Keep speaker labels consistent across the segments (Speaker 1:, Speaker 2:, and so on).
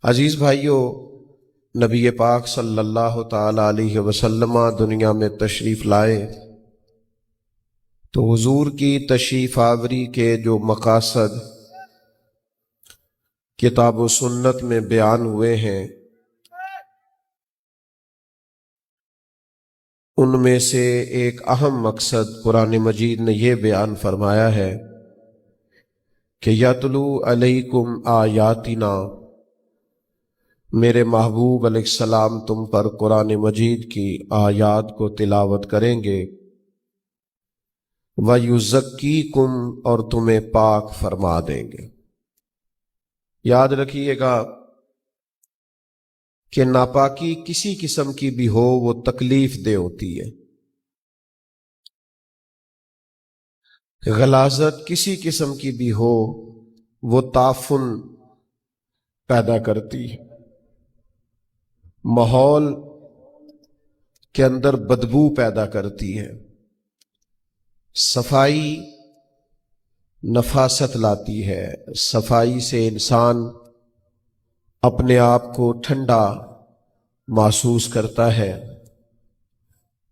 Speaker 1: عزیز بھائیوں، نبی پاک صلی اللہ تعالی علیہ وسلم دنیا میں تشریف لائے تو حضور کی تشریف آوری کے جو مقاصد کتاب و سنت میں بیان ہوئے ہیں، ان میں سے ایک اہم مقصد قرآن مجید نے یہ بیان فرمایا ہے کہ یتلو علیکم آیاتنا، میرے محبوب علیہ السلام تم پر قرآن مجید کی آیات کو تلاوت کریں گے، وَيُزَكِّيكُمْ، اور تمہیں پاک فرما دیں گے۔ یاد رکھیے گا کہ ناپاکی کسی قسم کی بھی ہو وہ تکلیف دہ ہوتی ہے، غلاظت کسی قسم کی بھی ہو وہ تعفن پیدا کرتی ہے، ماحول کے اندر بدبو پیدا کرتی ہے، صفائی نفاست لاتی ہے، صفائی سے انسان اپنے آپ کو ٹھنڈا محسوس کرتا ہے۔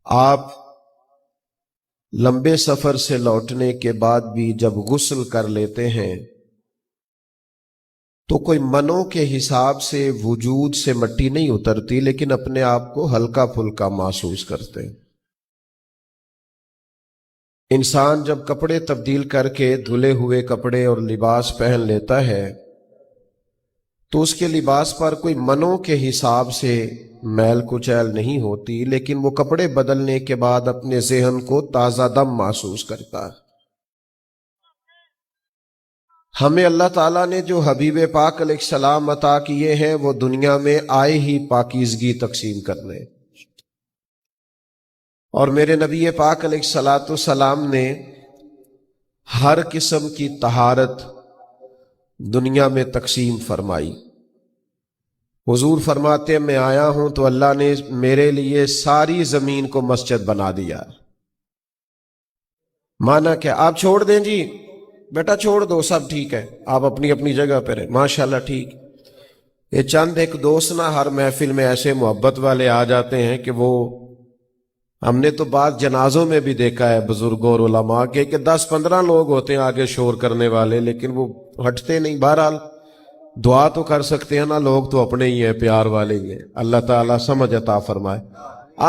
Speaker 1: آپ لمبے سفر سے لوٹنے کے بعد بھی جب غسل کر لیتے ہیں تو کوئی منوں کے حساب سے وجود سے مٹی نہیں اترتی، لیکن اپنے آپ کو ہلکا پھلکا محسوس کرتے ہیں۔ انسان جب کپڑے تبدیل کر کے دھلے ہوئے کپڑے اور لباس پہن لیتا ہے تو اس کے لباس پر کوئی منوں کے حساب سے میل کچیل نہیں ہوتی، لیکن وہ کپڑے بدلنے کے بعد اپنے ذہن کو تازہ دم محسوس کرتا ہے۔ ہمیں اللہ تعالیٰ نے جو حبیب پاک علیہ السلام عطا کیے ہیں وہ دنیا میں آئے ہی پاکیزگی تقسیم کرنے، اور میرے نبی پاک علیہ السلام نے ہر قسم کی طہارت دنیا میں تقسیم فرمائی۔ حضور فرماتے ہیں میں آیا ہوں تو اللہ نے میرے لیے ساری زمین کو مسجد بنا دیا۔ مانا کہ آپ چھوڑ دیں جی بیٹا، چھوڑ دو، سب ٹھیک ہے، آپ اپنی اپنی جگہ پہ رہیں، ماشاءاللہ ٹھیک۔ یہ چند ایک دوست نہ ہر محفل میں ایسے محبت والے آ جاتے ہیں کہ وہ، ہم نے تو بعض جنازوں میں بھی دیکھا ہے بزرگوں اور علماء کے کہ 10-15 لوگ ہوتے ہیں آگے شور کرنے والے، لیکن وہ ہٹتے نہیں۔ بہرحال دعا تو کر سکتے ہیں نا، لوگ تو اپنے ہی ہیں، پیار والے ہی ہیں۔ اللہ تعالیٰ سمجھ عطا فرمائے۔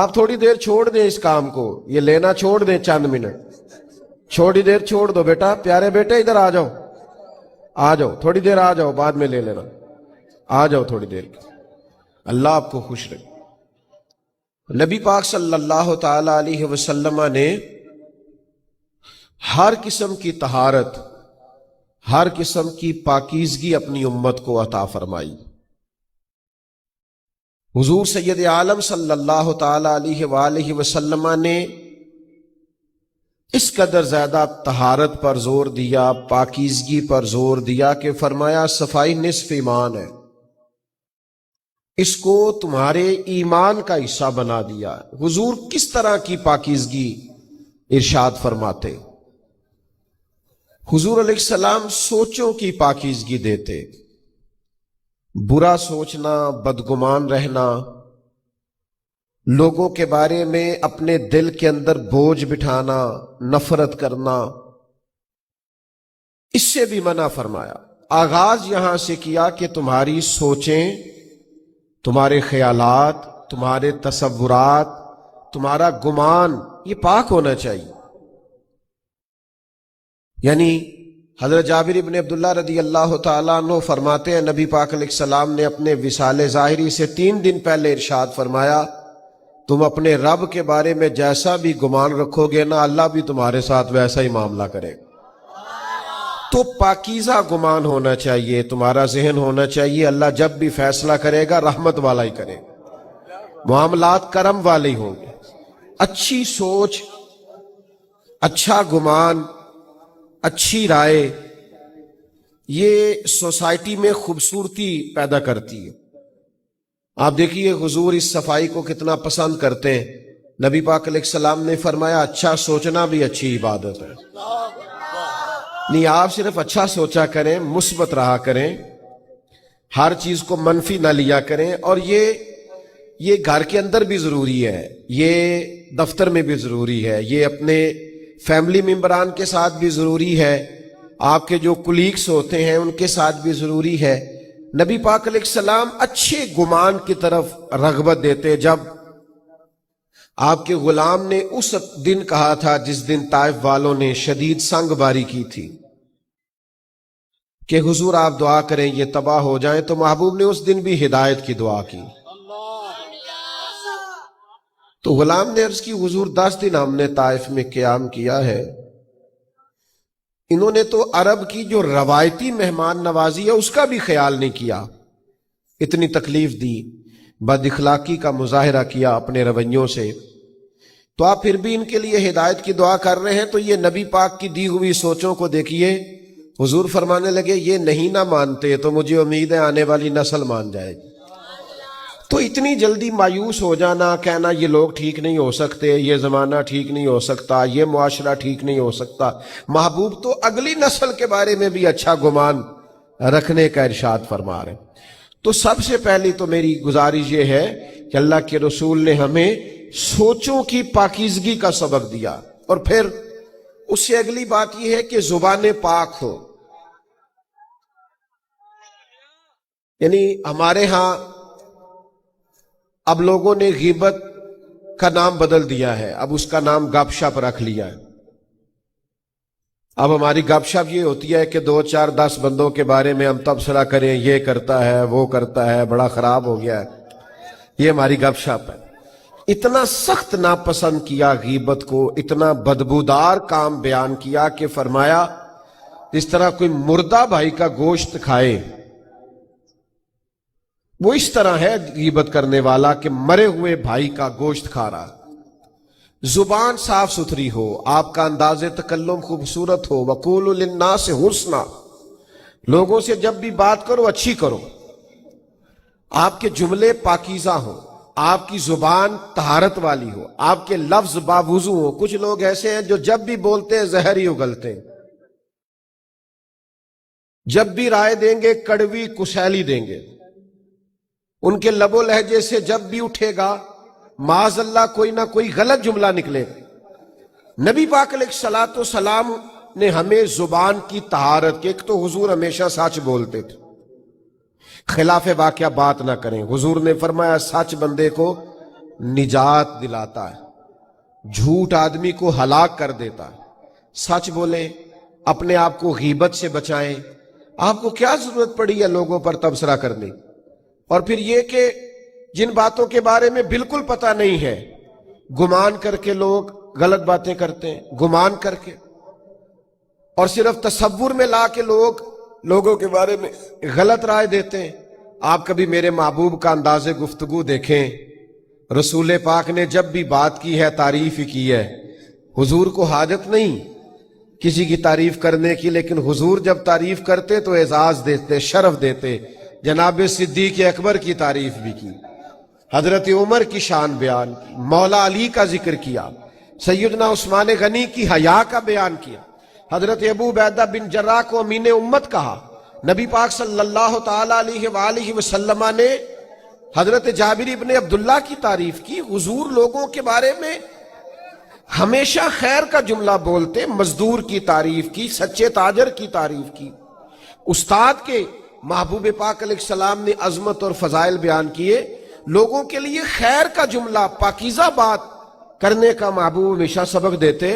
Speaker 1: آپ تھوڑی دیر چھوڑ دیں اس کام کو، یہ لینا چھوڑ دیں، چند منٹ چھوڑی دیر چھوڑ دو۔ بیٹا، پیارے بیٹے ادھر آ جاؤ، آ جاؤ، تھوڑی دیر آ جاؤ، بعد میں لے لینا، آ جاؤ تھوڑی دیر۔ اللہ آپ کو خوش رکھے۔ نبی پاک صلی اللہ تعالی علیہ وسلم نے ہر قسم کی طہارت، ہر قسم کی پاکیزگی اپنی امت کو عطا فرمائی۔ حضور سید عالم صلی اللہ تعالی علیہ وآلہ وسلم نے اس قدر زیادہ طہارت پر زور دیا، پاکیزگی پر زور دیا کہ فرمایا صفائی نصف ایمان ہے، اس کو تمہارے ایمان کا حصہ بنا دیا۔ حضور کس طرح کی پاکیزگی ارشاد فرماتے؟ حضور علیہ السلام سوچوں کی پاکیزگی دیتے، برا سوچنا، بدگمان رہنا، لوگوں کے بارے میں اپنے دل کے اندر بوجھ بٹھانا، نفرت کرنا، اس سے بھی منع فرمایا۔ آغاز یہاں سے کیا کہ تمہاری سوچیں، تمہارے خیالات، تمہارے تصورات، تمہارا گمان یہ پاک ہونا چاہیے۔ یعنی حضرت جابر بن عبداللہ رضی اللہ تعالیٰ عنہ فرماتے ہیں نبی پاک علیہ السلام نے اپنے وصال ظاہری سے 3 دن پہلے ارشاد فرمایا تم اپنے رب کے بارے میں جیسا بھی گمان رکھو گے نا، اللہ بھی تمہارے ساتھ ویسا ہی معاملہ کرے گا۔ تو پاکیزہ گمان ہونا چاہیے، تمہارا ذہن ہونا چاہیے اللہ جب بھی فیصلہ کرے گا رحمت والا ہی کرے گا، معاملات کرم والے ہی ہوں گے۔ اچھی سوچ، اچھا گمان، اچھی رائے، یہ سوسائٹی میں خوبصورتی پیدا کرتی ہے۔ آپ دیکھیے حضور اس صفائی کو کتنا پسند کرتے ہیں۔ نبی پاک علیہ السلام نے فرمایا اچھا سوچنا بھی اچھی عبادت ہے۔ نہیں، آپ صرف اچھا سوچا کریں، مثبت رہا کریں، ہر چیز کو منفی نہ لیا کریں. اور یہ گھر کے اندر بھی ضروری ہے، یہ دفتر میں بھی ضروری ہے، یہ اپنے فیملی ممبران کے ساتھ بھی ضروری ہے، آپ کے جو کولیگس ہوتے ہیں ان کے ساتھ بھی ضروری ہے. نبی پاک علیہ السلام اچھے گمان کی طرف رغبت دیتے. جب آپ کے غلام نے اس دن کہا تھا جس دن طائف والوں نے شدید سنگ باری کی تھی کہ حضور آپ دعا کریں یہ تباہ ہو جائیں، تو محبوب نے اس دن بھی ہدایت کی دعا کی. تو غلام نے عرض کی حضور 10 دن ہم نے طائف میں قیام کیا ہے، انہوں نے تو عرب کی جو روایتی مہمان نوازی ہے اس کا بھی خیال نہیں کیا، اتنی تکلیف دی، بد اخلاقی کا مظاہرہ کیا اپنے رویوں سے، تو آپ پھر بھی ان کے لیے ہدایت کی دعا کر رہے ہیں. تو یہ نبی پاک کی دی ہوئی سوچوں کو دیکھیے. حضور فرمانے لگے یہ نہیں نہ مانتے تو مجھے امید ہے آنے والی نسل مان جائے گی. تو اتنی جلدی مایوس ہو جانا، کہنا یہ لوگ ٹھیک نہیں ہو سکتے، یہ زمانہ ٹھیک نہیں ہو سکتا، یہ معاشرہ ٹھیک نہیں ہو سکتا. محبوب تو اگلی نسل کے بارے میں بھی اچھا گمان رکھنے کا ارشاد فرما رہے ہیں. تو سب سے پہلی تو میری گزارش یہ ہے کہ اللہ کے رسول نے ہمیں سوچوں کی پاکیزگی کا سبق دیا، اور پھر اس سے اگلی بات یہ ہے کہ زبان پاک ہو. یعنی ہمارے ہاں اب لوگوں نے غیبت کا نام بدل دیا ہے، اب اس کا نام گپ شپ رکھ لیا ہے. اب ہماری گپ شپ یہ ہوتی ہے کہ 2 4 10 بندوں کے بارے میں ہم تبصرہ کریں، یہ کرتا ہے وہ کرتا ہے، بڑا خراب ہو گیا ہے، یہ ہماری گپ شپ ہے. اتنا سخت ناپسند کیا غیبت کو، اتنا بدبودار کام بیان کیا کہ فرمایا اس طرح کوئی مردہ بھائی کا گوشت کھائے وہ اس طرح ہے غیبت کرنے والا کہ مرے ہوئے بھائی کا گوشت کھا رہا. زبان صاف ستھری ہو، آپ کا انداز تکلم خوبصورت ہو. وقولوا للناس حسنا، لوگوں سے جب بھی بات کرو اچھی کرو، آپ کے جملے پاکیزہ ہوں، آپ کی زبان طہارت والی ہو، آپ کے لفظ باوضو ہو. کچھ لوگ ایسے ہیں جو جب بھی بولتے ہیں زہر ہی اگلتے ہیں، جب بھی رائے دیں گے کڑوی کسیلی دیں گے. ان کے لب و لہجے سے جب بھی اٹھے گا معاذ اللہ کوئی نہ کوئی غلط جملہ نکلے. نبی پاک علیہ الصلوۃ والسلام نے ہمیں زبان کی طہارت کے، ایک تو حضور ہمیشہ سچ بولتے تھے، خلاف واقعہ بات نہ کریں. حضور نے فرمایا سچ بندے کو نجات دلاتا ہے، جھوٹ آدمی کو ہلاک کر دیتا ہے. سچ بولیں، اپنے آپ کو غیبت سے بچائیں. آپ کو کیا ضرورت پڑی ہے لوگوں پر تبصرہ کرنے؟ اور پھر یہ کہ جن باتوں کے بارے میں بالکل پتہ نہیں ہے، گمان کر کے لوگ غلط باتیں کرتے ہیں، گمان کر کے، اور صرف تصور میں لا کے لوگوں کے بارے میں غلط رائے دیتے ہیں. آپ کبھی میرے محبوب کا انداز گفتگو دیکھیں. رسول پاک نے جب بھی بات کی ہے تعریف ہی کی ہے. حضور کو حاجت نہیں کسی کی تعریف کرنے کی، لیکن حضور جب تعریف کرتے تو اعزاز دیتے، شرف دیتے. جناب صدیق اکبر کی تعریف بھی کی، حضرت عمر کی شان بیان کی، مولا علی کا ذکر کیا، سیدنا عثمان غنی کی حیا کا بیان کیا، حضرت ابو عبیدہ بن جراح کو امین امت کہا. نبی پاک صلی اللہ تعالی علیہ وآلہ وسلم نے حضرت جابر ابن عبداللہ کی تعریف کی. حضور لوگوں کے بارے میں ہمیشہ خیر کا جملہ بولتے، مزدور کی تعریف کی، سچے تاجر کی تعریف کی. استاد کے محبوب پاک علیہ السلام نے عظمت اور فضائل بیان کیے. لوگوں کے لیے خیر کا جملہ، پاکیزہ بات کرنے کا محبوب ہمیشہ سبق دیتے.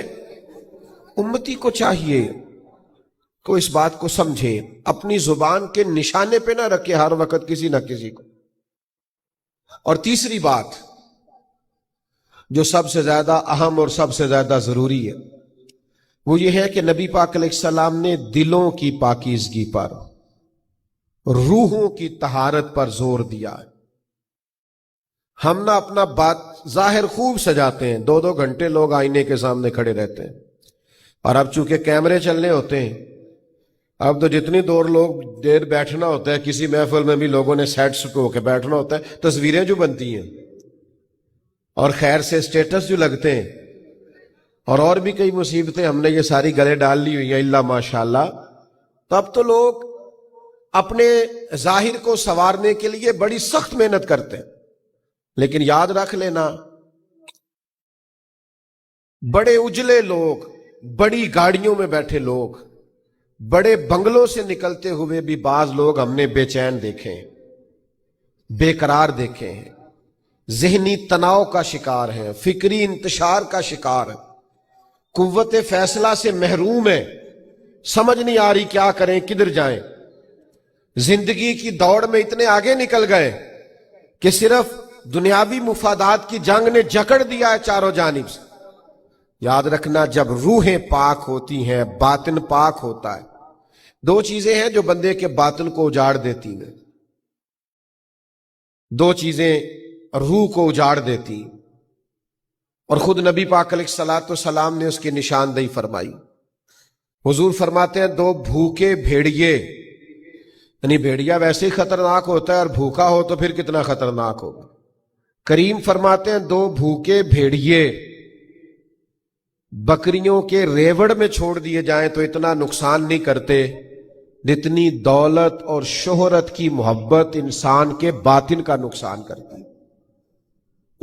Speaker 1: امتی کو چاہیے کہ اس بات کو سمجھے، اپنی زبان کے نشانے پہ نہ رکھے ہر وقت کسی نہ کسی کو. اور تیسری بات جو سب سے زیادہ اہم اور سب سے زیادہ ضروری ہے وہ یہ ہے کہ نبی پاک علیہ السلام نے دلوں کی پاکیزگی پر، روحوں کی طہارت پر زور دیا ہے. ہم نہ اپنا بات ظاہر خوب سجاتے ہیں، 2 گھنٹے لوگ آئینے کے سامنے کھڑے رہتے ہیں، اور اب چونکہ کیمرے چلنے ہوتے ہیں، اب تو جتنی دیر بیٹھنا ہوتا ہے کسی محفل میں بھی لوگوں نے سیٹ سٹ ہو کے بیٹھنا ہوتا ہے، تصویریں جو بنتی ہیں اور خیر سے سٹیٹس جو لگتے ہیں اور بھی کئی مصیبتیں ہم نے یہ ساری گلے ڈال لی ہوئی ہیں الا ماشاءاللہ. تو اب تو لوگ اپنے ظاہر کو سنوارنے کے لیے بڑی سخت محنت کرتے ہیں، لیکن یاد رکھ لینا بڑے اجلے لوگ، بڑی گاڑیوں میں بیٹھے لوگ، بڑے بنگلوں سے نکلتے ہوئے بھی بعض لوگ ہم نے بے چین دیکھے ہیں، بے قرار دیکھے ہیں، ذہنی تناؤ کا شکار ہیں، فکری انتشار کا شکار ہیں، قوت فیصلہ سے محروم ہیں، سمجھ نہیں آ رہی کیا کریں، کدھر جائیں، زندگی کی دوڑ میں اتنے آگے نکل گئے کہ صرف دنیاوی مفادات کی جنگ نے جکڑ دیا ہے چاروں جانب سے۔ یاد رکھنا جب روحیں پاک ہوتی ہیں باطن پاک ہوتا ہے۔ دو چیزیں ہیں جو بندے کے باطن کو اجاڑ دیتی ہیں، دو چیزیں روح کو اجاڑ دیتی، اور خود نبی پاک علیہ الصلوۃ والسلام نے اس کی نشاندہی فرمائی۔ حضور فرماتے ہیں دو بھوکے بھیڑیے، یعنی بھیڑیا ویسے ہی خطرناک ہوتا ہے اور بھوکا ہو تو پھر کتنا خطرناک ہوگا۔ کریم فرماتے ہیں دو بھوکے بھیڑیے بکریوں کے ریوڑ میں چھوڑ دیے جائیں تو اتنا نقصان نہیں کرتے جتنی دولت اور شہرت کی محبت انسان کے باطن کا نقصان کرتی،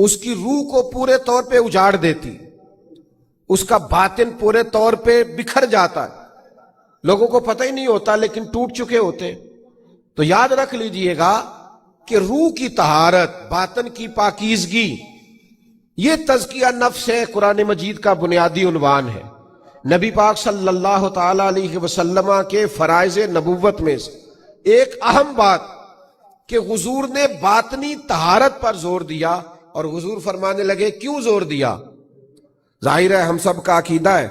Speaker 1: اس کی روح کو پورے طور پہ اجاڑ دیتی، اس کا باطن پورے طور پہ بکھر جاتا ہے، لوگوں کو پتہ ہی نہیں ہوتا لیکن ٹوٹ چکے ہوتے۔ تو یاد رکھ لیجئے گا کہ روح کی طہارت، باطن کی پاکیزگی، یہ تزکیہ نفس ہے، قرآن مجید کا بنیادی عنوان ہے۔ نبی پاک صلی اللہ تعالی علیہ وسلم کے فرائض نبوت میں سے ایک اہم بات کہ حضور نے باطنی طہارت پر زور دیا، اور حضور فرمانے لگے کیوں زور دیا؟ ظاہر ہے ہم سب کا عقیدہ ہے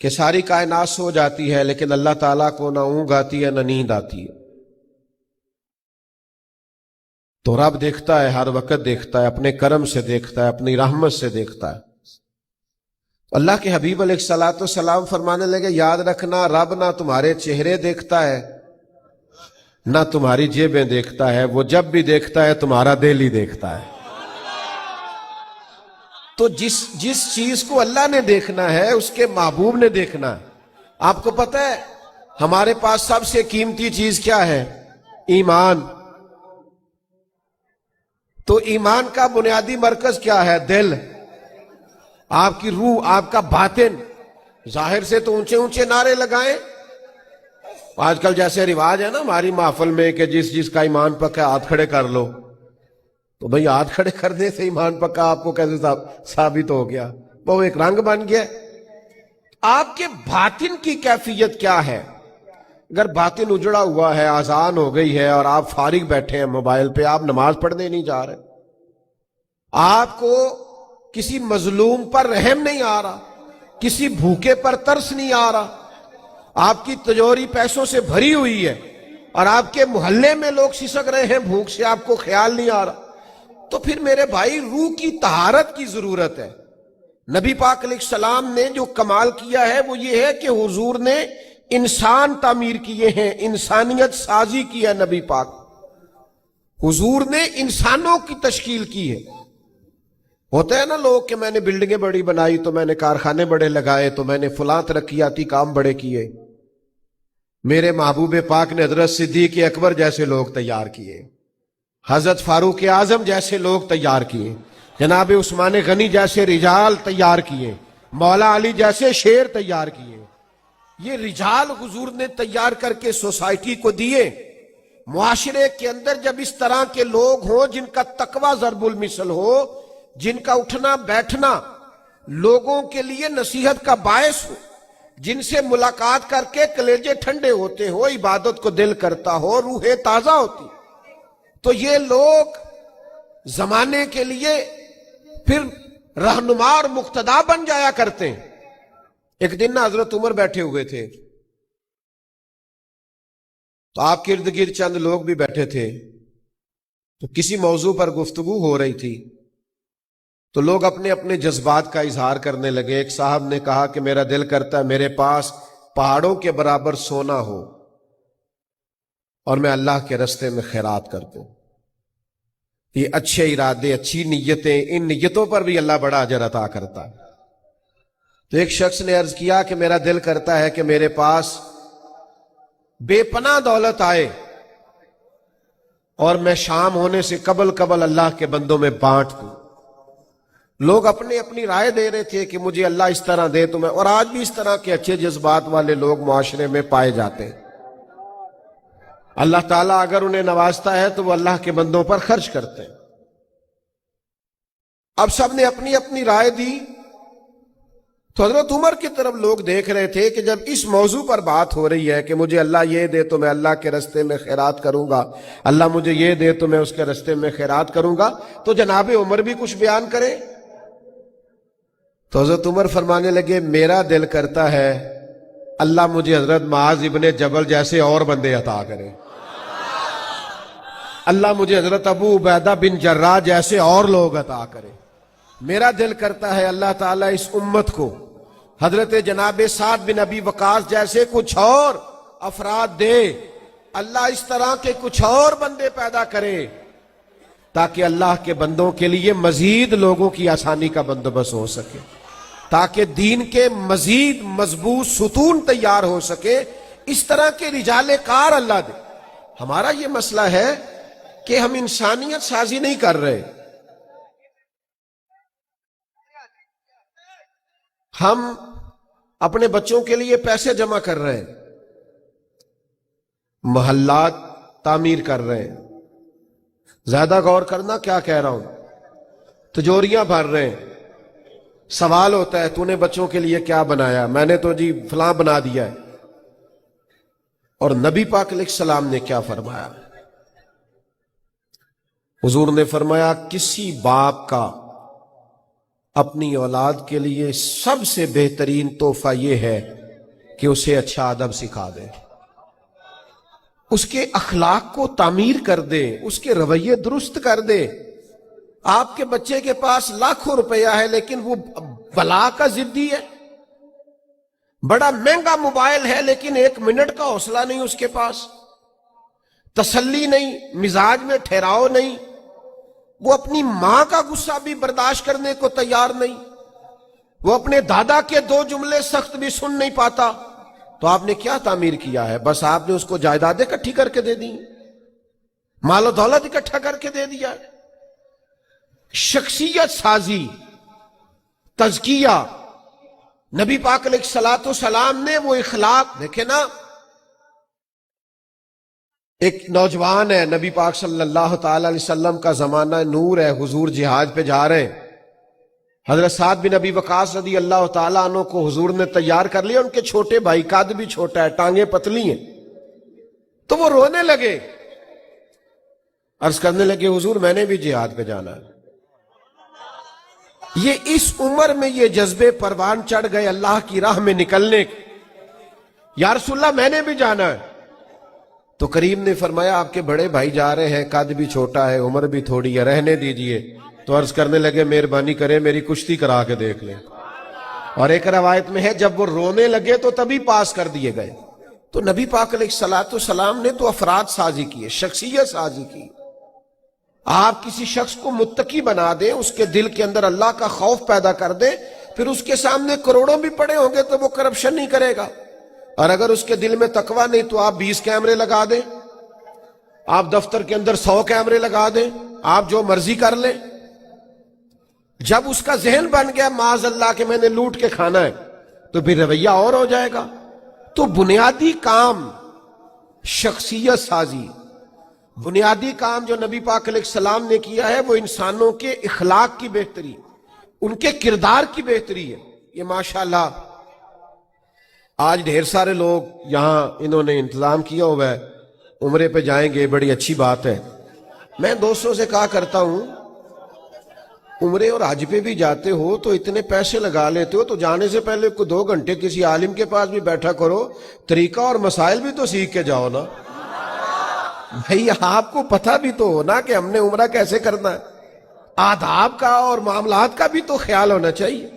Speaker 1: کہ ساری کائنات سو جاتی ہے لیکن اللہ تعالیٰ کو نہ اونگ آتی ہے نہ نیند آتی ہے، تو رب دیکھتا ہے، ہر وقت دیکھتا ہے، اپنے کرم سے دیکھتا ہے، اپنی رحمت سے دیکھتا ہے۔ اللہ کے حبیب علیہ الصلوۃ والسلام فرمانے لگے یاد رکھنا رب نہ تمہارے چہرے دیکھتا ہے نہ تمہاری جیبیں دیکھتا ہے، وہ جب بھی دیکھتا ہے تمہارا دل ہی دیکھتا ہے۔ تو جس چیز کو اللہ نے دیکھنا ہے اس کے محبوب نے دیکھنا ہے۔ آپ کو پتہ ہے ہمارے پاس سب سے قیمتی چیز کیا ہے؟ ایمان۔ تو ایمان کا بنیادی مرکز کیا ہے؟ دل، آپ کی روح، آپ کا باطن۔ ظاہر سے تو اونچے اونچے نعرے لگائیں، آج کل جیسے رواج ہے نا ہماری محفل میں کہ جس کا ایمان پکا ہاتھ کھڑے کر لو، تو بھئی ہاتھ کھڑے کرنے سے ایمان پکا آپ کو کیسے ثابت ہو گیا؟ وہ ایک رنگ بن گیا۔ آپ کے باطن کی کیفیت کیا ہے؟ اگر باطن اجڑا ہوا ہے، اذان ہو گئی ہے اور آپ فارغ بیٹھے ہیں موبائل پہ، آپ نماز پڑھنے نہیں جا رہے، آپ کو کسی مظلوم پر رحم نہیں آ رہا، کسی بھوکے پر ترس نہیں آ رہا، آپ کی تجوری پیسوں سے بھری ہوئی ہے اور آپ کے محلے میں لوگ سسک رہے ہیں بھوک سے، آپ کو خیال نہیں آ رہا، تو پھر میرے بھائی روح کی طہارت کی ضرورت ہے۔ نبی پاک علیہ السلام نے جو کمال کیا ہے وہ یہ ہے کہ حضور نے انسان تعمیر کیے ہیں، انسانیت سازی کی ہے۔ نبی پاک حضور نے انسانوں کی تشکیل کی ہے۔ ہوتا ہے نا لوگ کہ میں نے بلڈنگیں بڑی بنائی تو میں نے کارخانے بڑے لگائے تو میں نے فلاں ترقیاتی کام بڑے کیے۔ میرے محبوب پاک نے حضرت صدیق اکبر جیسے لوگ تیار کیے، حضرت فاروق اعظم جیسے لوگ تیار کیے، جناب عثمان غنی جیسے رجال تیار کیے، مولا علی جیسے شیر تیار کیے۔ یہ رجال حضور نے تیار کر کے سوسائٹی کو دیے۔ معاشرے کے اندر جب اس طرح کے لوگ ہوں جن کا تقوی ضرب المثل ہو، جن کا اٹھنا بیٹھنا لوگوں کے لیے نصیحت کا باعث ہو، جن سے ملاقات کر کے کلیجے ٹھنڈے ہوتے ہو، عبادت کو دل کرتا ہو، روح تازہ ہوتی، تو یہ لوگ زمانے کے لیے پھر رہنما اور مقتدا بن جایا کرتے ہیں۔ ایک دن نا حضرت عمر بیٹھے ہوئے تھے تو آپ کے ارد گرد چند لوگ بھی بیٹھے تھے، تو کسی موضوع پر گفتگو ہو رہی تھی، تو لوگ اپنے اپنے جذبات کا اظہار کرنے لگے۔ ایک صاحب نے کہا کہ میرا دل کرتا ہے میرے پاس پہاڑوں کے برابر سونا ہو اور میں اللہ کے راستے میں خیرات کر دوں۔ یہ اچھے ارادے، اچھی نیتیں، ان نیتوں پر بھی اللہ بڑا اجر عطا کرتا ہے۔ تو ایک شخص نے عرض کیا کہ میرا دل کرتا ہے کہ میرے پاس بے پناہ دولت آئے اور میں شام ہونے سے قبل اللہ کے بندوں میں بانٹ دوں. لوگ اپنی اپنی رائے دے رہے تھے کہ مجھے اللہ اس طرح دے تو میں، اور آج بھی اس طرح کے اچھے جذبات والے لوگ معاشرے میں پائے جاتے ہیں. اللہ تعالیٰ اگر انہیں نوازتا ہے تو وہ اللہ کے بندوں پر خرچ کرتے ہیں. اب سب نے اپنی اپنی رائے دی تو حضرت عمر کی طرف لوگ دیکھ رہے تھے کہ جب اس موضوع پر بات ہو رہی ہے کہ مجھے اللہ یہ دے تو میں اللہ کے رستے میں خیرات کروں گا، اللہ مجھے یہ دے تو میں اس کے رستے میں خیرات کروں گا، تو جناب عمر بھی کچھ بیان کریں. تو حضرت عمر فرمانے لگے میرا دل کرتا ہے اللہ مجھے حضرت معاذ ابن جبل جیسے اور بندے عطا کرے، اللہ مجھے حضرت ابو عبیدہ بن جراح جیسے اور لوگ عطا کرے. میرا دل کرتا ہے اللہ تعالیٰ اس امت کو حضرت جناب سعد بن ابی وقاص جیسے کچھ اور افراد دے، اللہ اس طرح کے کچھ اور بندے پیدا کرے تاکہ اللہ کے بندوں کے لیے مزید لوگوں کی آسانی کا بندوبست ہو سکے، تاکہ دین کے مزید مضبوط ستون تیار ہو سکے. اس طرح کے رجال کار اللہ دے. ہمارا یہ مسئلہ ہے کہ ہم انسانیت سازی نہیں کر رہے، ہم اپنے بچوں کے لیے پیسے جمع کر رہے ہیں، محلات تعمیر کر رہے ہیں. زیادہ غور کرنا کیا کہہ رہا ہوں. تجوریاں بھر رہے ہیں. سوال ہوتا ہے تو نے بچوں کے لیے کیا بنایا؟ میں نے تو جی فلاں بنا دیا ہے. اور نبی پاک علیہ السلام نے کیا فرمایا؟ حضور نے فرمایا کسی باپ کا اپنی اولاد کے لیے سب سے بہترین تحفہ یہ ہے کہ اسے اچھا ادب سکھا دے، اس کے اخلاق کو تعمیر کر دے، اس کے رویے درست کر دے. آپ کے بچے کے پاس لاکھوں روپیہ ہے لیکن وہ بلا کا ضدی ہے، بڑا مہنگا موبائل ہے لیکن 1 منٹ کا حوصلہ نہیں اس کے پاس، تسلی نہیں، مزاج میں ٹھہراؤ نہیں، وہ اپنی ماں کا غصہ بھی برداشت کرنے کو تیار نہیں، وہ اپنے دادا کے 2 جملے سخت بھی سن نہیں پاتا. تو آپ نے کیا تعمیر کیا ہے؟ بس آپ نے اس کو جائیدادیں اکٹھی کر کے دے دی، مال و دولت اکٹھا کر کے دے دیا. شخصیت سازی، تزکیہ، نبی پاک علیہ الصلوۃ والسلام نے وہ اخلاق دیکھے نا. ایک نوجوان ہے، نبی پاک صلی اللہ تعالی علیہ وسلم کا زمانہ نور ہے، حضور جہاد پہ جا رہے ہیں. حضرت سعد بن ابی وقاص رضی اللہ تعالیٰ عنہ کو حضور نے تیار کر لیا. ان کے چھوٹے بھائی، قد بھی چھوٹا ہے، ٹانگیں پتلی ہیں، تو وہ رونے لگے، عرض کرنے لگے حضور میں نے بھی جہاد پہ جانا ہے. یہ اس عمر میں یہ جذبے پروان چڑھ گئے اللہ کی راہ میں نکلنے کے. یا رسول اللہ میں نے بھی جانا ہے. تو کریم نے فرمایا آپ کے بڑے بھائی جا رہے ہیں، قد بھی چھوٹا ہے، عمر بھی تھوڑی ہے، رہنے دیجئے. تو عرض کرنے لگے مہربانی کریں میری کشتی کرا کے دیکھ لیں. اور ایک روایت میں ہے جب وہ رونے لگے تو تبھی پاس کر دیے گئے. تو نبی پاک علیہ الصلوۃ والسلام نے تو افراد سازی کی، شخصیت سازی کی. آپ کسی شخص کو متقی بنا دیں، اس کے دل کے اندر اللہ کا خوف پیدا کر دیں، پھر اس کے سامنے کروڑوں بھی پڑے ہوں گے تو وہ کرپشن نہیں کرے گا. اور اگر اس کے دل میں تقویٰ نہیں تو آپ 20 کیمرے لگا دیں، آپ دفتر کے اندر 100 کیمرے لگا دیں، آپ جو مرضی کر لیں. جب اس کا ذہن بن گیا معاذ اللہ کہ میں نے لوٹ کے کھانا ہے تو پھر رویہ اور ہو جائے گا. تو بنیادی کام شخصیت سازی، بنیادی کام جو نبی پاک علیہ السلام نے کیا ہے وہ انسانوں کے اخلاق کی بہتری، ان کے کردار کی بہتری ہے. یہ ماشاءاللہ آج ڈھیر سارے لوگ یہاں انہوں نے انتظام کیا ہوا ہے، عمرے پہ جائیں گے، بڑی اچھی بات ہے. میں دوستوں سے کہا کرتا ہوں عمرے اور حج پہ بھی جاتے ہو تو اتنے پیسے لگا لیتے ہو تو جانے سے پہلے 2 گھنٹے کسی عالم کے پاس بھی بیٹھا کرو، طریقہ اور مسائل بھی تو سیکھ کے جاؤ نا. بھئی آپ کو پتہ بھی تو ہونا کہ ہم نے عمرہ کیسے کرنا ہے، آداب کا اور معاملات کا بھی تو خیال ہونا چاہیے.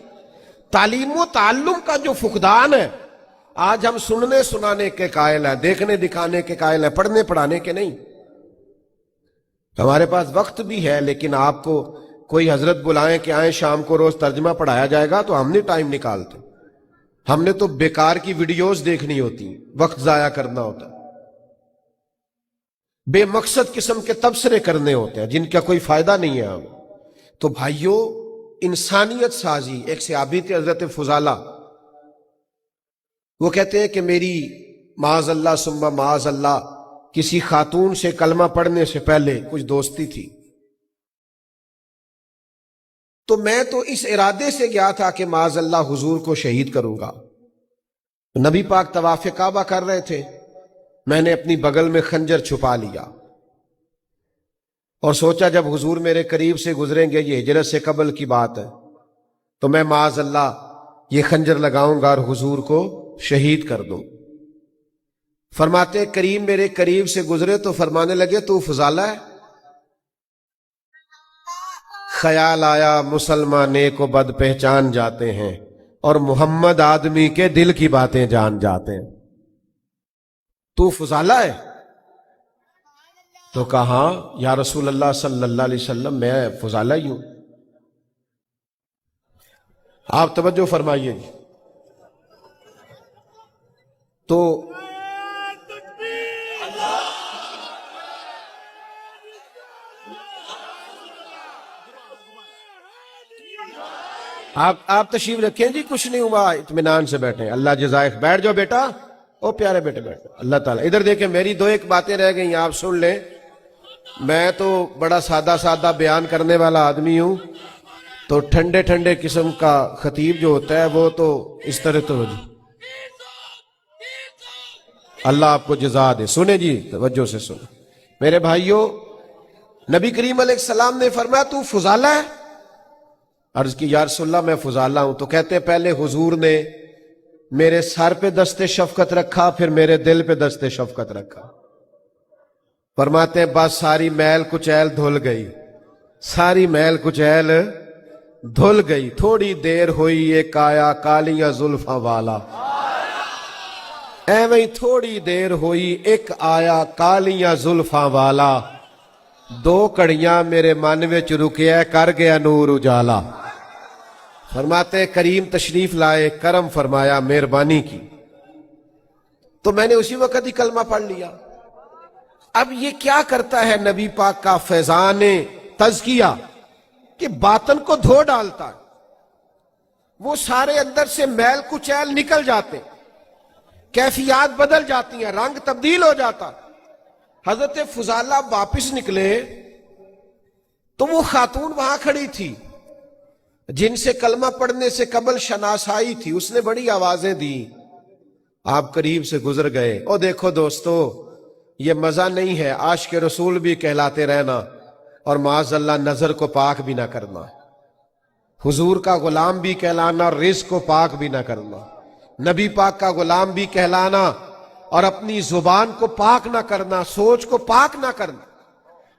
Speaker 1: تعلیم و تعلم کا جو فقدان ہے، آج ہم سننے سنانے کے قائل ہیں، دیکھنے دکھانے کے قائل ہیں، پڑھنے پڑھانے کے نہیں. ہمارے پاس وقت بھی ہے لیکن آپ کو کوئی حضرت بلائیں کہ آئیں شام کو روز ترجمہ پڑھایا جائے گا تو ہم نہیں ٹائم نکالتے. ہم نے تو بیکار کی ویڈیوز دیکھنی ہوتی، وقت ضائع کرنا ہوتا. بے مقصد قسم کے تبصرے کرنے ہوتے ہیں جن کا کوئی فائدہ نہیں ہے ہمیں۔ تو بھائیوں، انسانیت سازی، ایک صحابی تھے حضرت فضالہ، وہ کہتے ہیں کہ میری معاذ اللہ ثم معاذ اللہ کسی خاتون سے کلمہ پڑھنے سے پہلے کچھ دوستی تھی، تو میں تو اس ارادے سے گیا تھا کہ معاذ اللہ حضور کو شہید کروں گا۔ نبی پاک طواف کعبہ کر رہے تھے، میں نے اپنی بغل میں خنجر چھپا لیا اور سوچا جب حضور میرے قریب سے گزریں گے، یہ ہجرت سے قبل کی بات ہے، تو میں معاذ اللہ یہ خنجر لگاؤں گا اور حضور کو شہید کر دوں۔ فرماتے کریم میرے قریب سے گزرے تو فرمانے لگے تو فضالہ ہے؟ خیال آیا مسلمان نیک و بد پہچان جاتے ہیں اور محمد آدمی کے دل کی باتیں جان جاتے ہیں، تو فضالہ ہے؟ تو کہا یا رسول اللہ صلی اللہ علیہ وسلم میں فضالہ ہی ہوں۔ آپ توجہ فرمائیے جی۔ تو آپ تشریف رکھیں جی، کچھ نہیں ہوا، اطمینان سے بیٹھیں، اللہ جزائے۔ بیٹھ جاؤ بیٹا، او پیارے بیٹے بیٹھ جاؤ۔ اللہ تعالیٰ ادھر دیکھیں، میری دو ایک باتیں رہ گئی آپ سن لیں۔ میں تو بڑا سادہ سادہ بیان کرنے والا آدمی ہوں، تو ٹھنڈے ٹھنڈے قسم کا خطیب جو ہوتا ہے وہ تو اس طرح تو ہو جی۔ اللہ آپ کو جزا دے۔ سنیں جی، توجہ سے سنیں میرے بھائیوں، نبی کریم علیہ السلام نے فرمایا تو فضالہ ہے؟ عرض کی یا رسول اللہ میں فضالہ ہوں۔ تو کہتے پہلے حضور نے میرے سر پہ دست شفقت رکھا، پھر میرے دل پہ دست شفقت رکھا۔ فرماتے ہیں بس ساری میل کچیل دھل گئی، ساری میل کچیل دھل گئی، تھوڑی دیر ہوئی ایک آیا کالیاں زلفاں والا، ایویں تھوڑی دیر ہوئی ایک آیا کالیاں زلفاں والا، دو کڑیاں میرے من وچ رکیا کر گیا نور اجالا۔ فرماتے کریم تشریف لائے، کرم فرمایا، مہربانی کی، تو میں نے اسی وقت ہی کلمہ پڑھ لیا۔ اب یہ کیا کرتا ہے نبی پاک کا فیضان تزکیہ کہ باطن کو دھو ڈالتا ہے، وہ سارے اندر سے میل کچیل نکل جاتے، کیفیات بدل جاتی ہیں، رنگ تبدیل ہو جاتا۔ حضرت فضالہ واپس نکلے تو وہ خاتون وہاں کھڑی تھی جن سے کلمہ پڑھنے سے قبل شناسائی تھی، اس نے بڑی آوازیں دی، آپ قریب سے گزر گئے۔ او دیکھو دوستو، یہ مزہ نہیں ہے عاشق رسول بھی کہلاتے رہنا اور معاذ اللہ نظر کو پاک بھی نہ کرنا، حضور کا غلام بھی کہلانا اور رزق کو پاک بھی نہ کرنا، نبی پاک کا غلام بھی کہلانا اور اپنی زبان کو پاک نہ کرنا، سوچ کو پاک نہ کرنا۔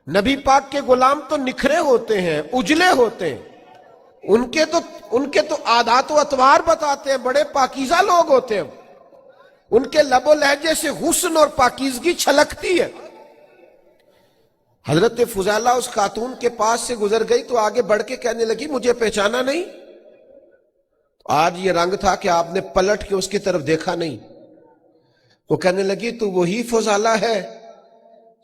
Speaker 1: نبی پاک کے غلام تو نکھرے ہوتے ہیں، اجلے ہوتے ہیں، ان کے تو عادات و اطوار بتاتے ہیں، بڑے پاکیزہ لوگ ہوتے ہیں، ان کے لب و لہجے سے حسن اور پاکیزگی چھلکتی ہے۔ حضرت فضالہ اس خاتون کے پاس سے گزر گئی تو آگے بڑھ کے کہنے لگی مجھے پہچانا نہیں؟ آج یہ رنگ تھا کہ آپ نے پلٹ کے اس کی طرف دیکھا نہیں۔ وہ کہنے لگی تو وہی فضالہ ہے؟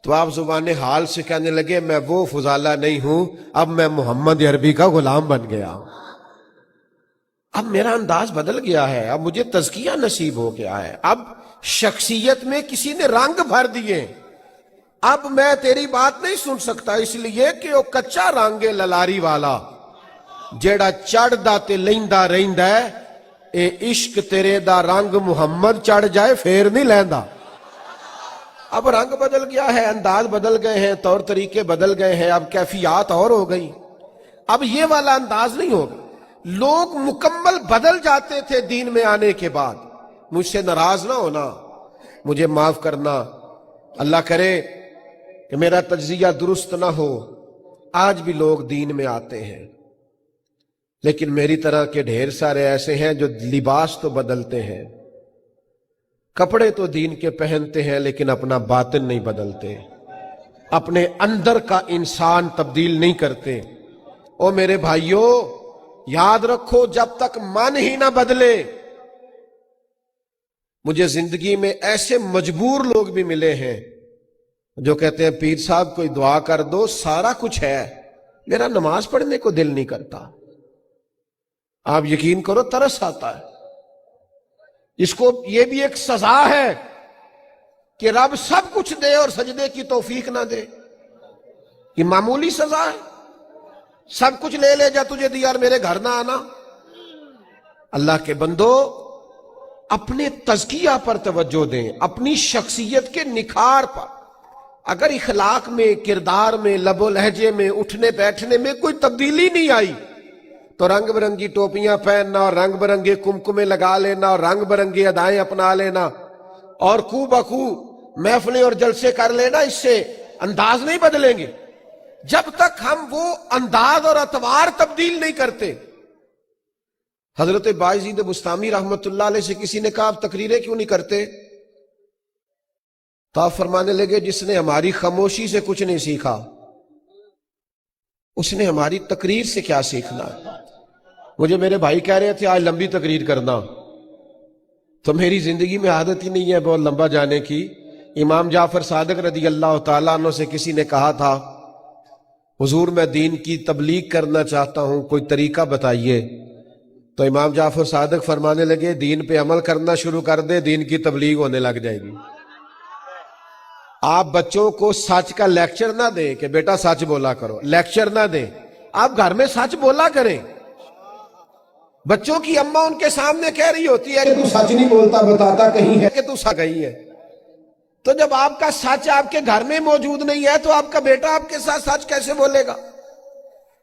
Speaker 1: تو آپ زبان حال سے کہنے لگے میں وہ فضالہ نہیں ہوں، اب میں محمد عربی کا غلام بن گیا ہوں، اب میرا انداز بدل گیا ہے، اب مجھے تزکیہ نصیب ہو گیا ہے، اب شخصیت میں کسی نے رنگ بھر دیے، اب میں تیری بات نہیں سن سکتا، اس لیے کہ وہ کچا رنگ للاری والا جیڑا چڑھ دا تے لیندا رہندا ہے، اے عشق تیرے دا رنگ محمد چڑھ جائے پھر نہیں لیندا۔ اب رنگ بدل گیا ہے، انداز بدل گئے ہیں، طور طریقے بدل گئے ہیں، اب کیفیات اور ہو گئی، اب یہ والا انداز نہیں ہوگا۔ لوگ مکمل بدل جاتے تھے دین میں آنے کے بعد۔ مجھ سے ناراض نہ ہونا، مجھے معاف کرنا، اللہ کرے کہ میرا تجزیہ درست نہ ہو، آج بھی لوگ دین میں آتے ہیں، لیکن میری طرح کے ڈھیر سارے ایسے ہیں جو لباس تو بدلتے ہیں، کپڑے تو دین کے پہنتے ہیں، لیکن اپنا باطن نہیں بدلتے، اپنے اندر کا انسان تبدیل نہیں کرتے۔ او میرے بھائیوں، یاد رکھو جب تک من ہی نہ بدلے۔ مجھے زندگی میں ایسے مجبور لوگ بھی ملے ہیں جو کہتے ہیں پیر صاحب کوئی دعا کر دو، سارا کچھ ہے، میرا نماز پڑھنے کو دل نہیں کرتا. آپ یقین کرو ترس آتا ہے. اس کو یہ بھی ایک سزا ہے کہ رب سب کچھ دے اور سجدے کی توفیق نہ دے. یہ معمولی سزا ہے؟ سب کچھ لے لے جا تجھے دیا اور میرے گھر نہ آنا. اللہ کے بندو اپنے تزکیہ پر توجہ دیں، اپنی شخصیت کے نکھار پر. اگر اخلاق میں، کردار میں، لب و لہجے میں، اٹھنے بیٹھنے میں کوئی تبدیلی نہیں آئی تو رنگ برنگی ٹوپیاں پہننا اور رنگ برنگے کمکمے لگا لینا اور رنگ برنگی ادائیں اپنا لینا اور کو بخو محفلیں اور جلسے کر لینا، اس سے انداز نہیں بدلیں گے جب تک ہم وہ انداز اور اطوار تبدیل نہیں کرتے. حضرت باعزید بستامی رحمت اللہ علیہ سے کسی نے کہا آپ تقریریں کیوں نہیں کرتے؟ تو آپ فرمانے لگے جس نے ہماری خاموشی سے کچھ نہیں سیکھا اس نے ہماری تقریر سے کیا سیکھنا ہے. مجھے میرے بھائی کہہ رہے تھے آج لمبی تقریر کرنا، تو میری زندگی میں عادت ہی نہیں ہے بہت لمبا جانے کی. امام جعفر صادق رضی اللہ تعالیٰ عنہ سے کسی نے کہا تھا حضور میں دین کی تبلیغ کرنا چاہتا ہوں، کوئی طریقہ بتائیے. تو امام جعفر صادق فرمانے لگے دین پہ عمل کرنا شروع کر دے، دین کی تبلیغ ہونے لگ جائے گی. آپ بچوں کو سچ کا لیکچر نہ دیں کہ بیٹا سچ بولا کرو، لیکچر نہ دیں، آپ گھر میں سچ بولا کریں. بچوں کی اماں ان کے سامنے کہہ رہی ہوتی ہے کہ تو سچ نہیں بولتا، بتاتا کہیں ہے کہ تو سچ گئی ہے. تو جب آپ کا سچ آپ کے گھر میں موجود نہیں ہے تو آپ کا بیٹا آپ کے ساتھ سچ کیسے بولے گا؟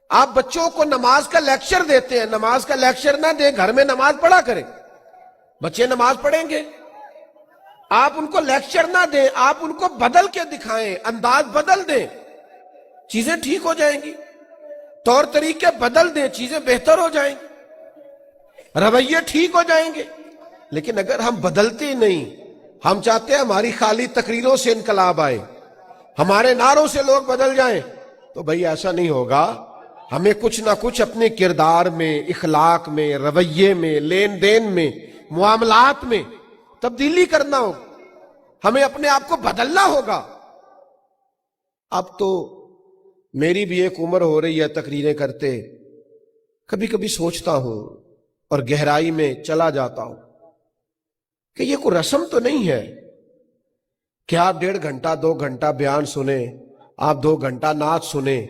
Speaker 1: آپ بچوں کو نماز کا لیکچر دیتے ہیں، نماز کا لیکچر نہ دیں، گھر میں نماز پڑھا کریں، بچے نماز پڑھیں گے. آپ ان کو لیکچر نہ دیں، آپ ان کو بدل کے دکھائیں، انداز بدل دیں، چیزیں ٹھیک ہو جائیں گی. طور طریقے بدل دیں، چیزیں بہتر ہو جائیں گی، رویے ٹھیک ہو جائیں گے. لیکن اگر ہم بدلتے نہیں، ہم چاہتے ہیں ہماری خالی تقریروں سے انقلاب آئے، ہمارے نعروں سے لوگ بدل جائیں، تو بھائی ایسا نہیں ہوگا. ہمیں کچھ نہ کچھ اپنے کردار میں، اخلاق میں، رویے میں، لین دین میں، معاملات میں تبدیلی کرنا ہوگا. ہمیں اپنے آپ کو بدلنا ہوگا. اب تو میری بھی ایک عمر ہو رہی ہے تقریریں کرتے، کبھی کبھی سوچتا ہوں اور گہرائی میں چلا جاتا ہوں کہ یہ کوئی رسم تو نہیں ہے کہ آپ 1.5 گھنٹہ 2 گھنٹہ بیان سنیں، آپ 2 گھنٹہ نعت سنیں،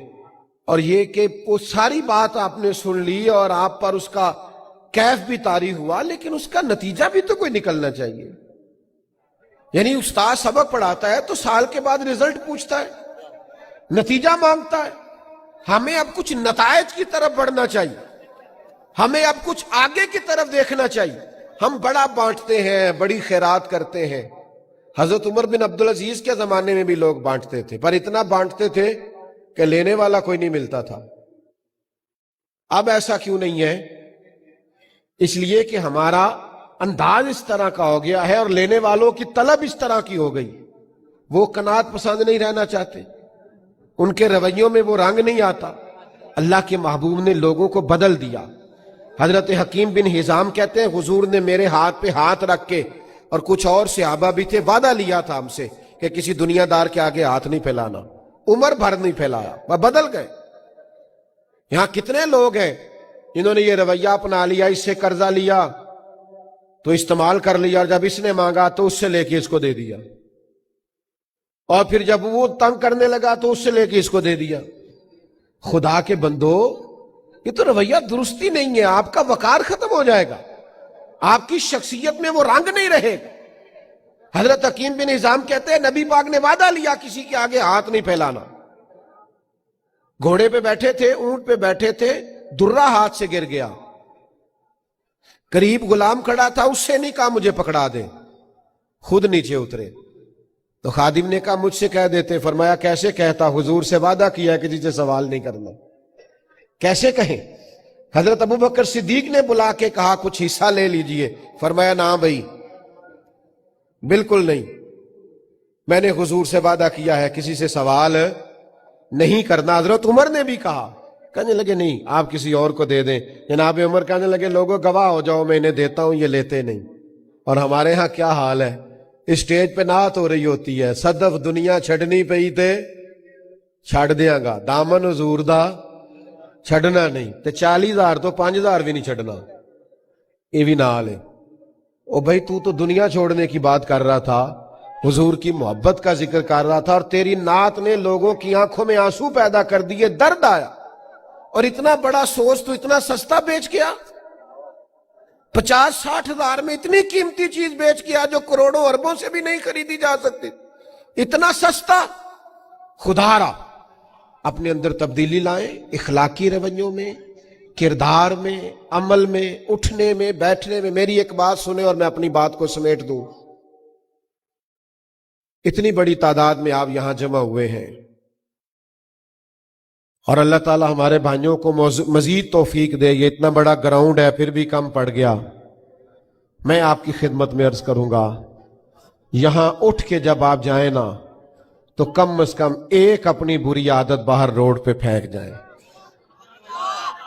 Speaker 1: اور یہ کہ وہ ساری بات آپ نے سن لی اور آپ پر اس کا کیف بھی طاری ہوا، لیکن اس کا نتیجہ بھی تو کوئی نکلنا چاہیے. یعنی استاد سبق پڑھاتا ہے تو سال کے بعد رزلٹ پوچھتا ہے، نتیجہ مانگتا ہے. ہمیں اب کچھ نتائج کی طرف بڑھنا چاہیے، ہمیں اب کچھ آگے کی طرف دیکھنا چاہیے. ہم بڑا بانٹتے ہیں، بڑی خیرات کرتے ہیں. حضرت عمر بن عبدالعزیز کے زمانے میں بھی لوگ بانٹتے تھے، پر اتنا بانٹتے تھے کہ لینے والا کوئی نہیں ملتا تھا. اب ایسا کیوں نہیں ہے؟ اس لیے کہ ہمارا انداز اس طرح کا ہو گیا ہے اور لینے والوں کی طلب اس طرح کی ہو گئی. وہ قناعت پسند نہیں رہنا چاہتے، ان کے رویوں میں وہ رنگ نہیں آتا. اللہ کے محبوب نے لوگوں کو بدل دیا. حضرت حکیم بن حزام کہتے ہیں حضور نے میرے ہاتھ پہ ہاتھ رکھ کے، اور کچھ اور صحابہ بھی تھے، وعدہ لیا تھا ہم سے کہ کسی دنیا دار کے آگے ہاتھ نہیں پھیلانا. عمر بھر نہیں پھیلایا، وہ بدل گئے. یہاں کتنے لوگ ہیں جنہوں نے یہ رویہ اپنا لیا، اس سے قرضہ لیا تو استعمال کر لیا، اور جب اس نے مانگا تو اس سے لے کے اس کو دے دیا، اور پھر جب وہ تنگ کرنے لگا تو اس سے لے کے اس کو دے دیا. خدا کے بندو، یہ تو رویہ درستی نہیں ہے. آپ کا وقار ختم ہو جائے گا، آپ کی شخصیت میں وہ رنگ نہیں رہے گا. حضرت حکیم بن حزام کہتے ہیں نبی پاک نے وعدہ لیا کسی کے آگے ہاتھ نہیں پھیلانا. گھوڑے پہ بیٹھے تھے، اونٹ پہ بیٹھے تھے، درہ ہاتھ سے گر گیا، قریب غلام کھڑا تھا، اس سے نہیں کہا مجھے پکڑا دے، خود نیچے اترے. تو خادم نے کہا مجھ سے کہہ دیتے. فرمایا کیسے کہتا، حضور سے وعدہ کیا کہ جسے سوال نہیں کرنا، کیسے کہیں؟ حضرت ابوبکر صدیق نے بلا کے کہا کچھ حصہ لے لیجئے. فرمایا نہ بھائی، بالکل نہیں، میں نے حضور سے وعدہ کیا ہے کسی سے سوال نہیں کرنا. حضرت عمر نے بھی کہا، کہنے لگے نہیں آپ کسی اور کو دے دیں. جناب عمر کہنے لگے لوگوں گواہ ہو جاؤ، میں انہیں دیتا ہوں، یہ لیتے نہیں. اور ہمارے ہاں کیا حال ہے، اسٹیج پہ نعت ہو رہی ہوتی ہے، صدف دنیا چھڈنی پئی تے چھڈ دیاں گا، دامن حضور دا چھڈنا نہیں، تے 40,000 تو 5,000 بھی نہیں چھڈنا، یہ بھی نال ہے۔ او بھائی تو دنیا چھوڑنے کی بات کر رہا تھا، حضور کی محبت کا ذکر کر رہا تھا، اور تیری نعت نے لوگوں کی آنکھوں میں آنسو پیدا کر دیے، درد آیا، اور اتنا بڑا سوز تو اتنا سستا بیچ گیا، 50-60 ہزار میں اتنی قیمتی چیز بیچ گیا جو کروڑوں اربوں سے بھی نہیں خریدی جا سکتی، اتنا سستا۔ خدا را اپنے اندر تبدیلی لائیں، اخلاقی رویوں میں، کردار میں، عمل میں، اٹھنے میں، بیٹھنے میں۔ میری ایک بات سنیں اور میں اپنی بات کو سمیٹ دوں۔ اتنی بڑی تعداد میں آپ یہاں جمع ہوئے ہیں، اور اللہ تعالی ہمارے بھائیوں کو مزید توفیق دے۔ یہ اتنا بڑا گراؤنڈ ہے پھر بھی کم پڑ گیا۔ میں آپ کی خدمت میں عرض کروں گا، یہاں اٹھ کے جب آپ جائیں نا تو کم از کم ایک اپنی بری عادت باہر روڈ پہ پھینک جائیں،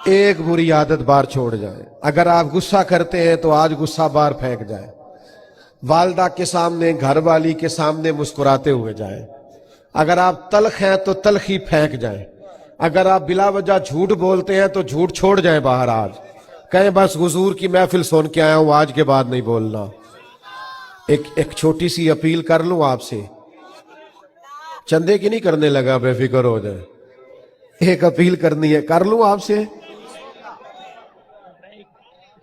Speaker 1: ایک بری عادت باہر چھوڑ جائیں۔ اگر آپ غصہ کرتے ہیں تو آج غصہ باہر پھینک جائیں، والدہ کے سامنے، گھر والی کے سامنے مسکراتے ہوئے جائیں۔ اگر آپ تلخ ہیں تو تلخی پھینک جائیں۔ اگر آپ بلا وجہ جھوٹ بولتے ہیں تو جھوٹ چھوڑ جائیں باہر۔ آج کہیں بس حضور کی محفل سن کے آیا ہوں، آج کے بعد نہیں بولنا۔ ایک چھوٹی سی اپیل کر لوں آپ سے، چندے کی نہیں کرنے لگا، بے فکر ہو جائے۔ ایک اپیل کرنی ہے، کر لوں آپ سے۔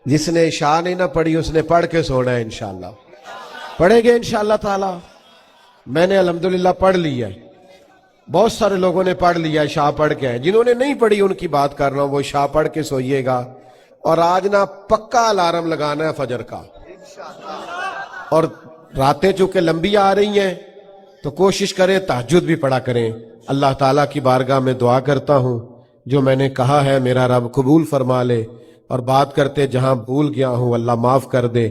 Speaker 1: جس نے عشاء نہیں نہ پڑھی اس نے پڑھ کے سونا ہے، انشاءاللہ پڑھیں گے انشاءاللہ تعالی۔ میں نے الحمدللہ پڑھ لی ہے، بہت سارے لوگوں نے پڑھ لیا، عشاء پڑھ کے ہیں۔ جنہوں نے نہیں پڑھی ان کی بات کر رہا ہوں، وہ عشاء پڑھ کے سوئیے گا۔ اور آج نا پکا الارم لگانا ہے فجر کا، اور راتیں چونکہ لمبی آ رہی ہیں تو کوشش کریں تہجد بھی پڑھا کریں۔ اللہ تعالیٰ کی بارگاہ میں دعا کرتا ہوں جو میں نے کہا ہے میرا رب قبول فرما لے، اور بات کرتے جہاں بھول گیا ہوں اللہ معاف کر دے۔